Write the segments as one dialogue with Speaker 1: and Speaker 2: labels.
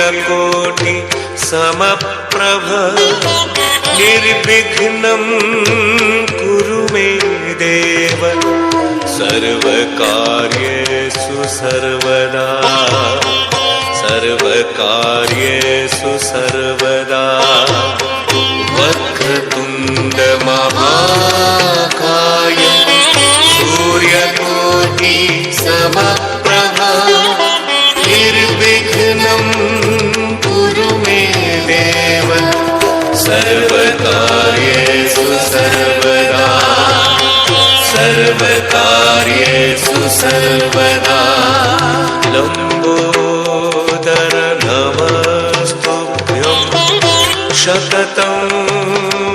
Speaker 1: सूर्यकोटि समप्रभ निर्विघ्नं कुरु मे देव सर्वकार्येषु सर्वदा सर्वकार्येषु सर्वदा वक्रतुण्ड महाकाय सूर्यकोटि समप्रभ निर्विघ्नं कुरु मे देव सर्वकार्येषु सर्वदा सर्वकार्येषु सर्वदा लम्बोदर नमस्तुभ्यं सततं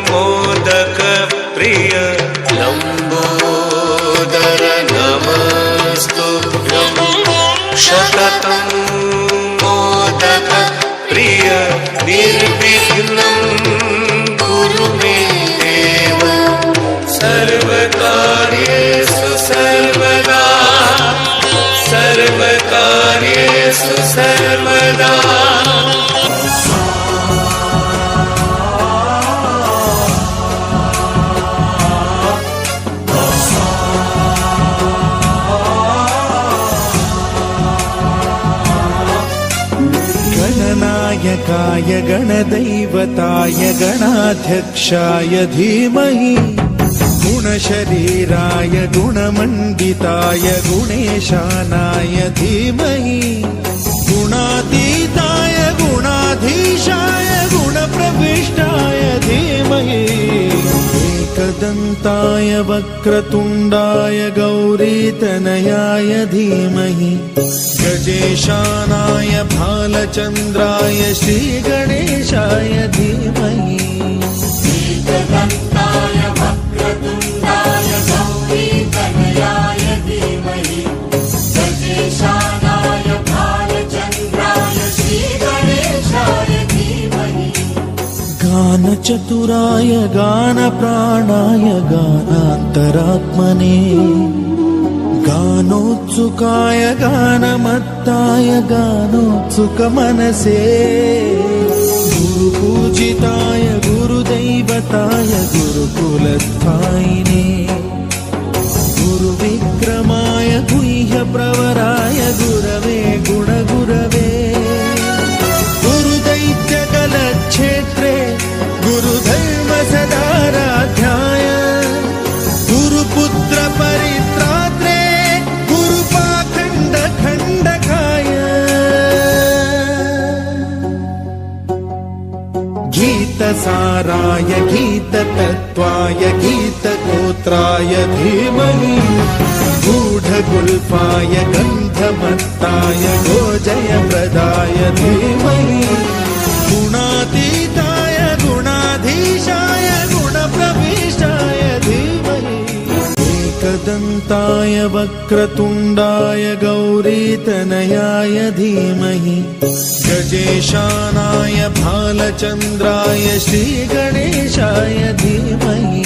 Speaker 1: मोदक प्रिय लम्बोदर नमस्तुभ्यं सततं मोदक प्रिय निर्विघ्नं कुरु मे देव सर्वकार्येषु सर्वदा सर्वकार्येषु सर्वदा
Speaker 2: गणनायकाय गणदैवताय गणाध्यक्षाय धीमहि गुणशरीराय गुणमण्डिताय गुणेशानाय धीमहि गुणातीताय गुणाधीशाय गुणप्रविष्टाय धीमहि एकदन्ताय वक्रतुण्डाय गौरीतनयाय धीमहि गजेशानाय भालचन्द्राय श्रीगणेशाय धीमहि
Speaker 3: एकदन्ताय वक्रतुण्डाय गौरीतनयाय धीमहि गजेशानाय भालचन्द्राय श्रीगणेशाय धीमहि
Speaker 2: गानचतुराय गानप्राणाय गानान्तरात्मने गानोत्सुकाय गानमत्ताय गानोत्सुकमनसे गुरुपूजिताय गुरुदैवताय गुरुकुलस्थायिने गुरुविक्रमाय गुह्यप्रवराय गुरवे गुणगुरवे गुरुदैत्यकलक्षेत्रे गुरुधर्मसदाराध्याय गुरुपुत्र परित्रात्रे गुरुपाखण्डखण्डकाय गीतसाराय गीततत्त्वाय गीतगोत्राय धीमहि गूढगुल्फाय गन्धमत्ताय गोजयप्रदाय धीमहि गुणातीताय गुणाधीशाय गुणप्रविष्टाय धीमहि एकदन्ताय वक्रतुण्डाय गौरीतनयाय धीमहि गजेशानाय भालचन्द्राय श्रीगणेशाय धीमहि